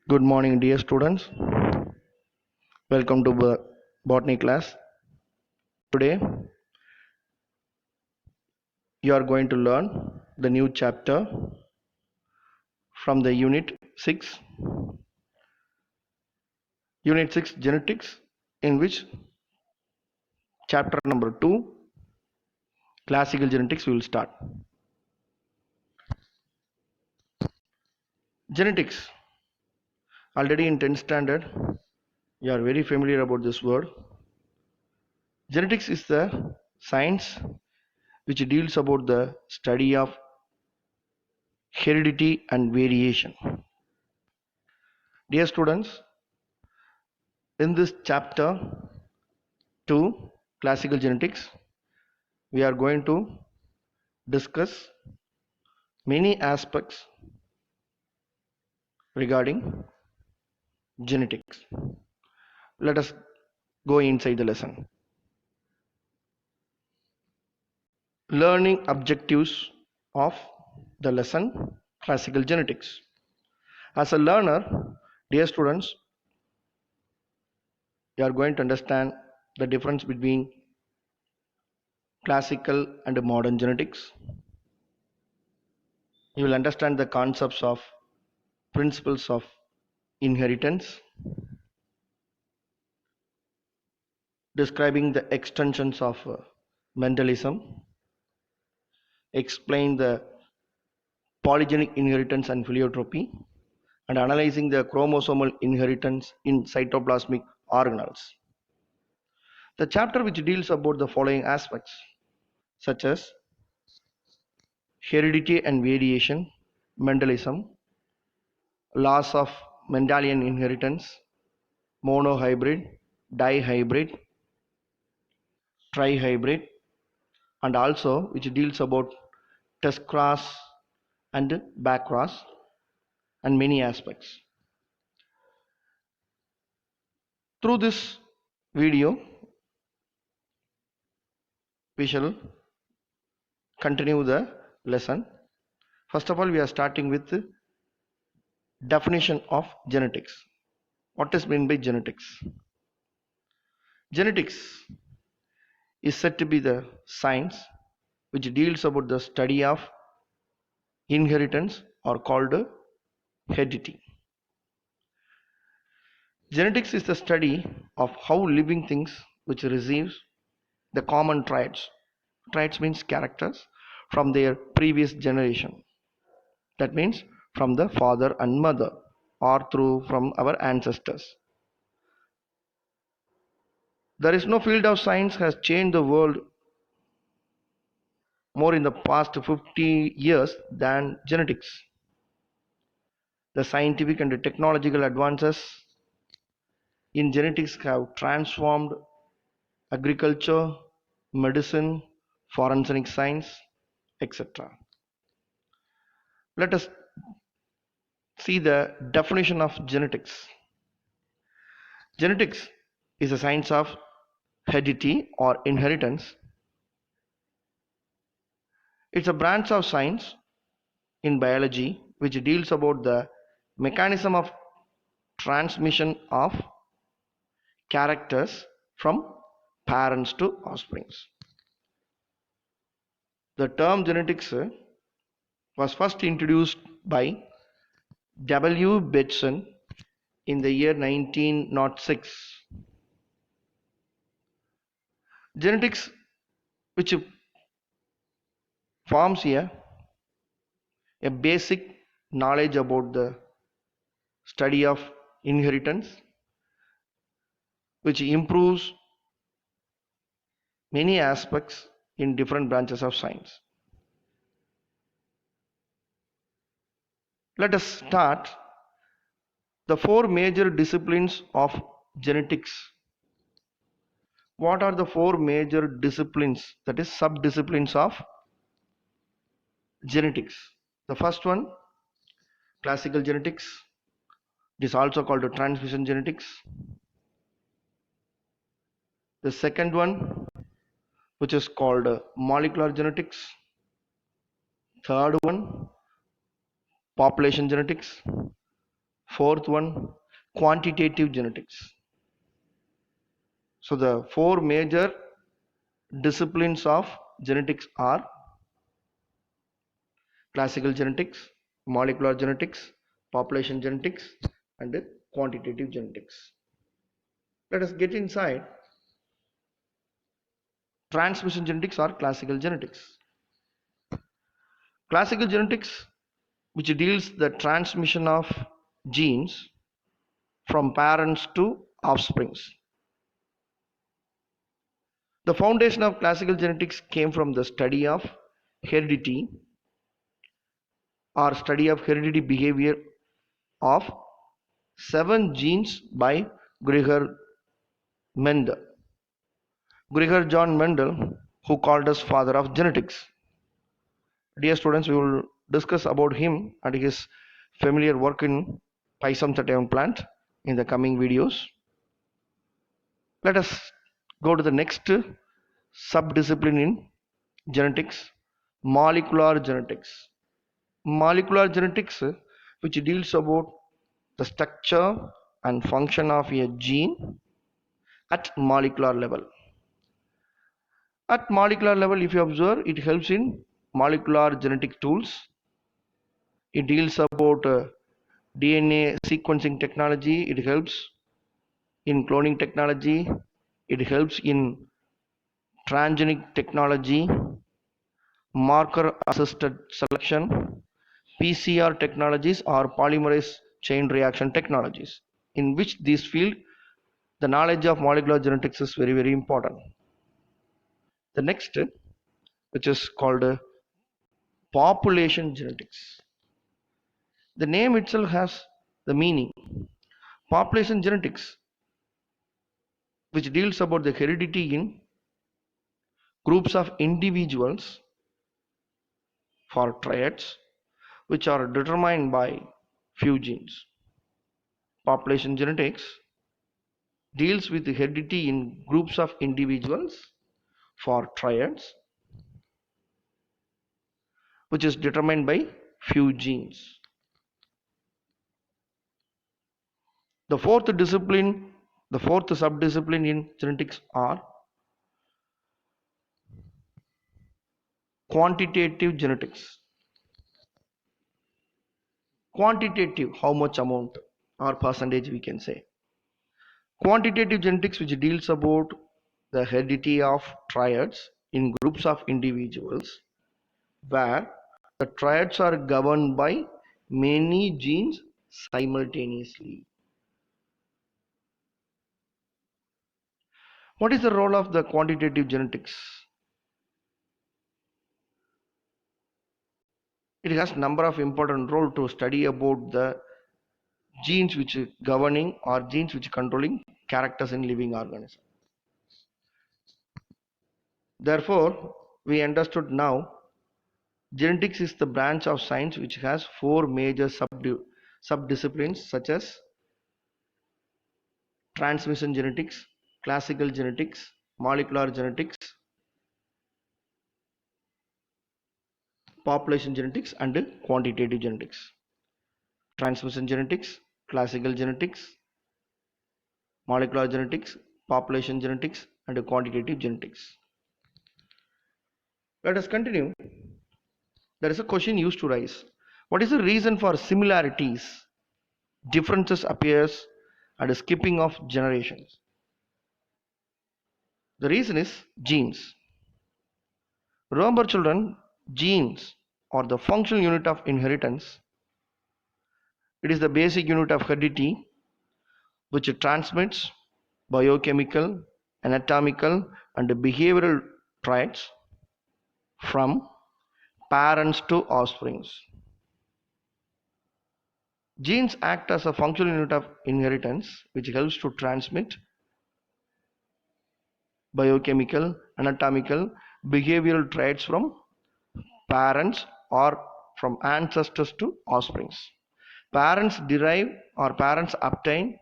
Good morning, dear students. Welcome to botany class. Today, you are going to learn the new chapter from the Unit 6. Unit 6 Genetics, in which chapter number 2, Classical Genetics, we will start. Genetics. Already in 10th standard, you are very familiar about this word. Genetics is the science which deals about the study of heredity and variation. Dear students, in this chapter 2, Classical Genetics, we are going to discuss many aspects regarding genetics. Let us go inside the lesson. Learning objectives of the lesson Classical Genetics. As a learner, dear students, you are going to understand the difference between classical and modern genetics. You will understand the concepts of principles of inheritance, describing the extensions of Mendelism, explain the polygenic inheritance and pleiotropy, and analyzing the chromosomal inheritance in cytoplasmic organelles. The chapter which deals about the following aspects such as heredity and variation, Mendelism, laws of Mendelian inheritance, monohybrid, dihybrid, trihybrid, and also which deals about test cross and back cross and many aspects. Through this video, we shall continue the lesson. First of all, we are starting with the definition of genetics. What is meant by genetics? Genetics is said to be the science which deals about the study of inheritance or called heredity. Genetics is the study of how living things which receives the common traits. Traits means characters from their previous generation. That means from the father and mother or from our ancestors. There is no field of science has changed the world more in the past 50 years than genetics. The scientific and the technological advances in genetics have transformed agriculture, medicine, forensic science, etc. Let us see the definition of genetics. Genetics is a science of heredity or inheritance. It's a branch of science in biology which deals about the mechanism of transmission of characters from parents to offsprings. The term genetics was first introduced by W. Bateson in the year 1906. Genetics, which forms a basic knowledge about the study of inheritance, which improves many aspects in different branches of science. Let us start the four major disciplines of genetics. What are the four major disciplines, that is sub-disciplines of genetics? The first one, classical genetics. It is also called transmission genetics. The second one, which is called molecular genetics. Third one, population genetics. Fourth one, quantitative genetics. So the four major disciplines of genetics are classical genetics, molecular genetics, population genetics, and quantitative genetics. Let us get inside. Transmission genetics or classical genetics. Classical genetics, which deals the transmission of genes from parents to offsprings. The foundation of classical genetics came from the study of heredity or study of heredity behavior of 7 genes by Gregor Mendel. Gregor John Mendel, who called us father of genetics. Dear students, we will discuss about him and his familiar work in Pisum sativum plant in the coming videos. Let us go to the next sub-discipline in genetics, molecular genetics. Molecular genetics, which deals about the structure and function of a gene at molecular level. At molecular level, if you observe, it helps in molecular genetic tools. It deals about DNA sequencing technology. It helps in cloning technology. It helps in transgenic technology, marker assisted selection, PCR technologies or polymerase chain reaction technologies, in which this field the knowledge of molecular genetics is very, very important. The next, which is called population genetics. The name itself has the meaning. Population genetics, which deals about the heredity in groups of individuals for traits which are determined by few genes. Population genetics deals with the heredity in groups of individuals for traits which is determined by few genes. The fourth sub-discipline in genetics are quantitative genetics. Quantitative, how much amount or percentage we can say. Quantitative genetics, which deals about the heredity of triads in groups of individuals where the triads are governed by many genes simultaneously. What is the role of the quantitative genetics? It has number of important role to study about the genes which are governing or genes which are controlling characters in living organisms. Therefore, we understood now genetics is the branch of science which has four major subdisciplines such as transmission genetics, classical genetics, molecular genetics, population genetics, and quantitative genetics. Transmission genetics, classical genetics, molecular genetics, population genetics, and quantitative genetics. Let us continue. There is a question used to rise. What is the reason for similarities, differences appears, and a skipping of generations? The reason is genes. Remember children, genes are the functional unit of inheritance. It is the basic unit of heredity which transmits biochemical, anatomical, and behavioral traits from parents to offsprings. Genes act as a functional unit of inheritance which helps to transmit biochemical, anatomical, behavioral traits from parents or from ancestors to offsprings. Parents derive or parents obtain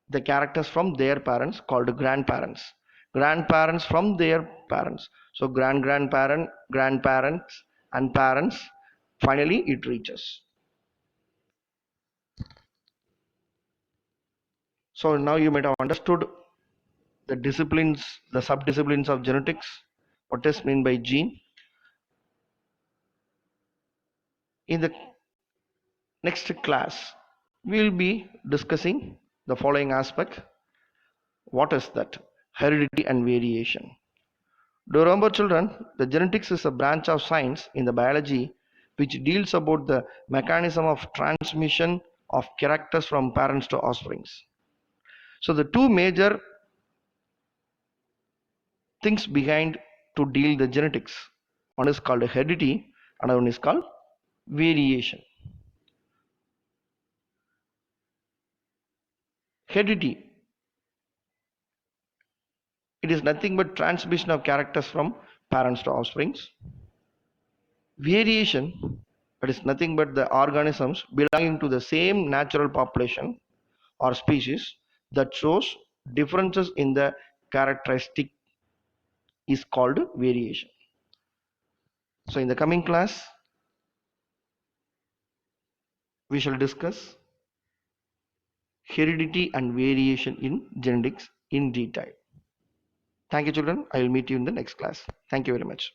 the characters from their parents called grandparents. Grandparents from their parents. So grandparent, grandparents, and parents. Finally, it reaches. So now you might have understood the disciplines, the sub-disciplines of genetics, what is meant by gene. In the next class, we will be discussing the following aspect. What is that? Heredity and variation. Do you remember, children, the genetics is a branch of science in the biology which deals about the mechanism of transmission of characters from parents to offsprings. So the two major things behind to deal the genetics, one is called heredity, another one is called variation. Heredity, it is nothing but transmission of characters from parents to offsprings. Variation, that is nothing but the organisms belonging to the same natural population or species that shows differences in the characteristic is called variation. So in the coming class, we shall discuss heredity and variation in genetics in detail. Thank you, children. I will meet you in the next class. Thank you very much.